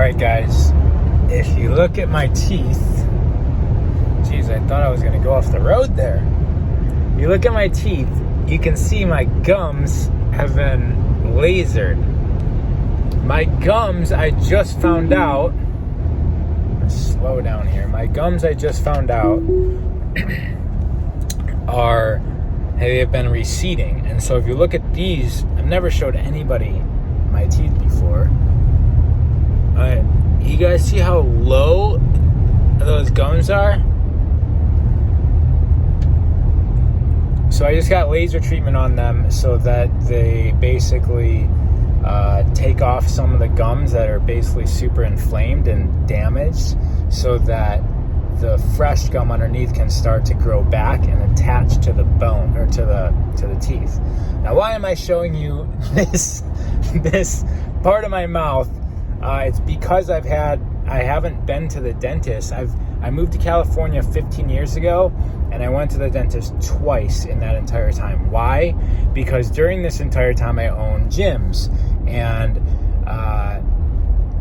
Alright guys, if you look at my teeth, geez, I thought I was going to go off the road there. You look at my teeth, you can see my gums have been lasered. My gums, I just found out, slow down here, my gums I just found out have been receding. And so if you look at these, I've never showed anybody my teeth before. You guys see how low those gums are? So I just got laser treatment on them so that they basically take off some of the gums that are basically super inflamed and damaged, so that the fresh gum underneath can start to grow back and attach to the bone or to the teeth. Now, why am I showing you this part of my mouth? It's because I haven't been to the dentist. I moved to California 15 years ago, and I went to the dentist twice in that entire time. Why? Because during this entire time I owned gyms, and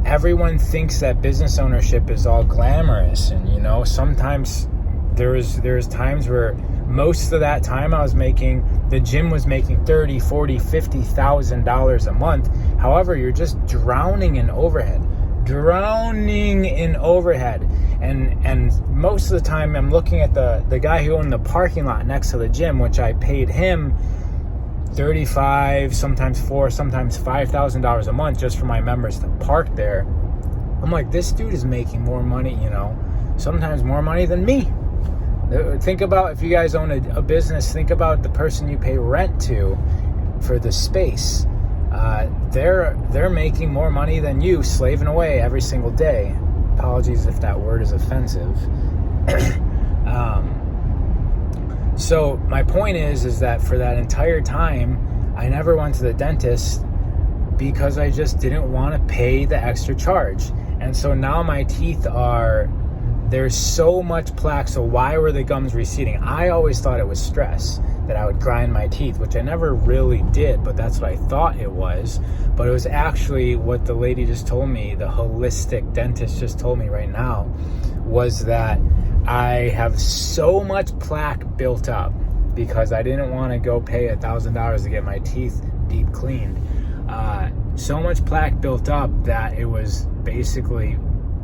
everyone thinks that business ownership is all glamorous, and sometimes there's times where most of that time the gym was making $30,000, $40,000, $50,000 a month. However, you're just drowning in overhead. And most of the time I'm looking at the guy who owned the parking lot next to the gym, which I paid him $35,000, sometimes $4,000, sometimes $5,000 a month just for my members to park there. I'm like, this dude is making more money, sometimes more money than me. Think about, if you guys own a business, think about the person you pay rent to for the space. They're making more money than you, slaving away every single day. Apologies if that word is offensive. So my point is that for that entire time, I never went to the dentist because I just didn't want to pay the extra charge. And so now my teeth there's so much plaque. So why were the gums receding? I always thought it was stress, that I would grind my teeth, which I never really did, but that's what I thought it was. But it was actually what the lady just told me, the holistic dentist just told me right now, was that I have so much plaque built up because I didn't want to go pay $1,000 to get my teeth deep cleaned. So much plaque built up that it was basically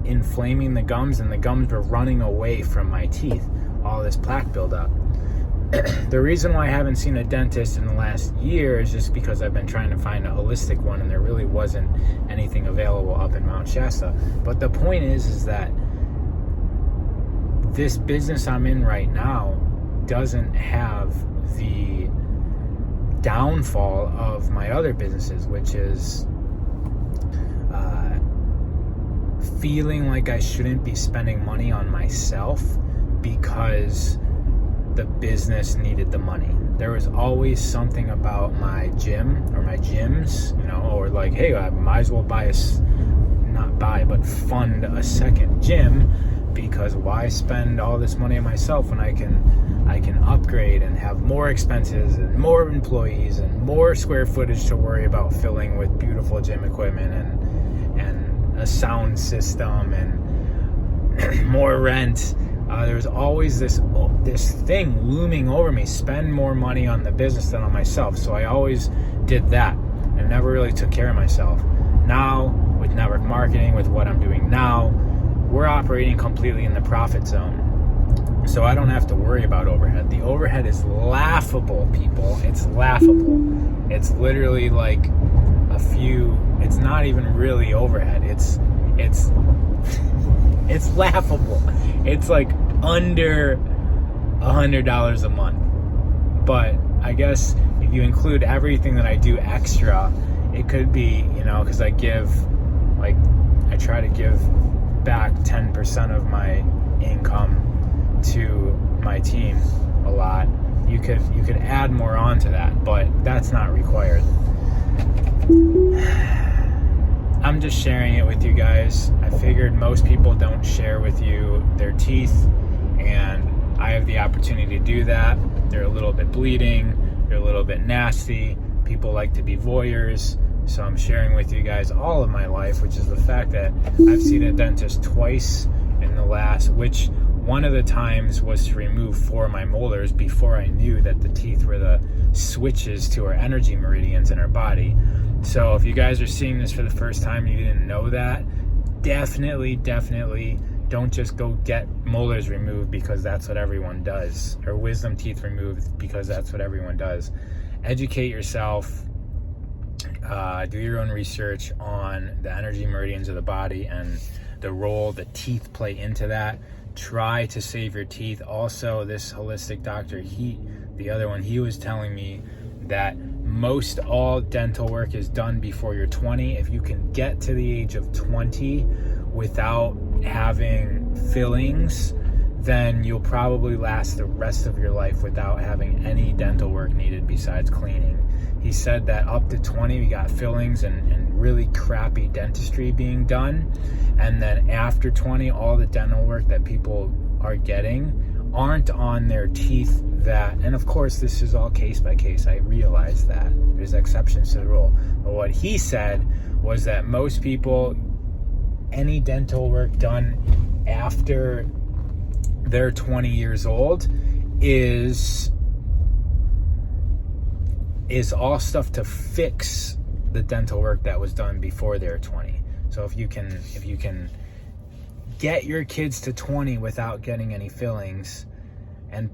inflaming the gums, and the gums were running away from my teeth, all this plaque buildup. The reason why I haven't seen a dentist in the last year is just because I've been trying to find a holistic one, and there really wasn't anything available up in Mount Shasta. But the point is that this business I'm in right now doesn't have the downfall of my other businesses, which is feeling like I shouldn't be spending money on myself because the business needed the money. There was always something about my gym or my gyms, or like, hey, I might as well fund a second gym, because why spend all this money on myself when I can upgrade and have more expenses and more employees and more square footage to worry about filling with beautiful gym equipment and a sound system and more rent. There's always this thing looming over me, spend more money on the business than on myself. So I always did that and never really took care of myself. Now, with network marketing, with what I'm doing now, we're operating completely in the profit zone. So I don't have to worry about overhead. The overhead is laughable, people. It's laughable. It's literally like it's not even really overhead. It's laughable. It's like under $100 a month. But I guess if you include everything that I do extra, it could be, because I try to give back 10% of my income to my team a lot. You could add more onto that, but that's not required. I'm just sharing it with you guys. I figured most people don't share with you their teeth, and I have the opportunity to do that. They're a little bit bleeding, they're a little bit nasty. People like to be voyeurs. So I'm sharing with you guys all of my life, which is the fact that I've seen a dentist twice in the last, which one of the times was to remove 4 of my molars before I knew that the teeth were the switches to our energy meridians in our body. So if you guys are seeing this for the first time and you didn't know that, definitely don't just go get molars removed because that's what everyone does, or wisdom teeth removed because that's what everyone does. Educate yourself, do your own research on the energy meridians of the body and the role the teeth play into that. Try to save your teeth. Also, this holistic doctor, the other one, he was telling me that most all dental work is done before you're 20. If you can get to the age of 20 without having fillings, then you'll probably last the rest of your life without having any dental work needed besides cleaning. He said that up to 20, we got fillings and really crappy dentistry being done. And then after 20, all the dental work that people are getting aren't on their teeth that, and of course this is all case by case, I realize that there's exceptions to the rule, but what he said was that most people, any dental work done after they're 20 years old is all stuff to fix the dental work that was done before they're 20. So if you can get your kids to 20 without getting any fillings, and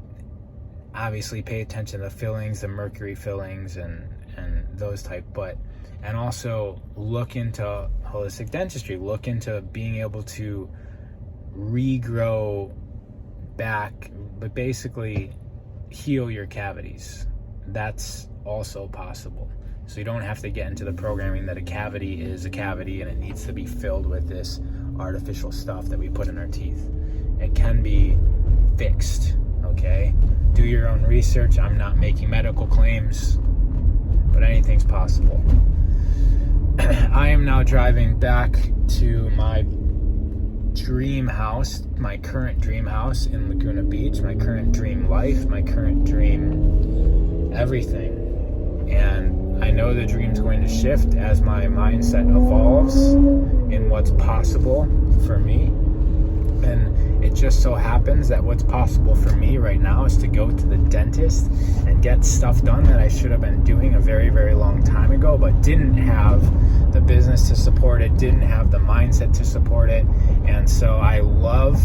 obviously pay attention to the fillings, the mercury fillings and those type, and also look into holistic dentistry, look into being able to regrow back, but basically heal your cavities. That's also possible. So you don't have to get into the programming that a cavity is a cavity and it needs to be filled with this artificial stuff that we put in our teeth. It can be fixed, okay? Do your own research. I'm not making medical claims, but anything's possible. I am now driving back to my dream house, my current dream house in Laguna Beach, my current dream life, my current dream everything. And I know the dream's going to shift as my mindset evolves in what's possible for me. And it just so happens that what's possible for me right now is to go to the dentist and get stuff done that I should have been doing a very, very long time ago, but didn't have the business to support it, didn't have the mindset to support it. And so I love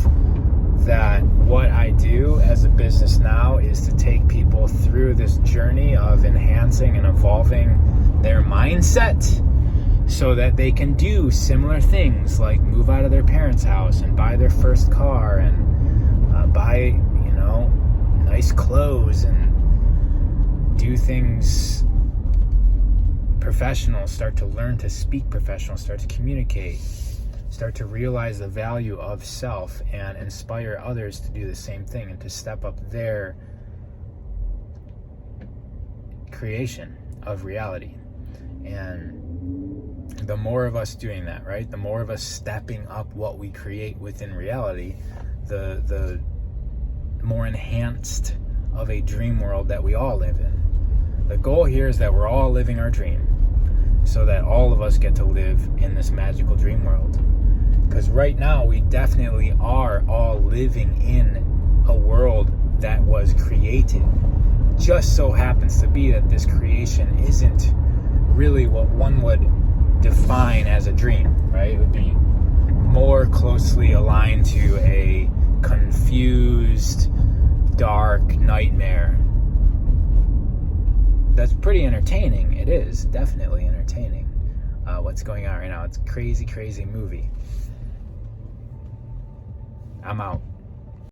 that what I do as a business now is to take people through this journey of enhancing and evolving their mindset so that they can do similar things like move out of their parents' house and buy their first car and buy, nice clothes and do things professional, start to learn to speak professional, start to communicate, start to realize the value of self and inspire others to do the same thing and to step up their creation of reality. And the more of us doing that, right? The more of us stepping up what we create within reality, the more enhanced of a dream world that we all live in. The goal here is that we're all living our dream so that all of us get to live in this magical dream world. Because right now we definitely are all living in a world that was created. Just so happens to be that this creation isn't really what one would define as a dream, right? It would be more closely aligned to a confused, dark nightmare. That's pretty entertaining. It is definitely entertaining. What's going on right now? It's a crazy, crazy movie. I'm out.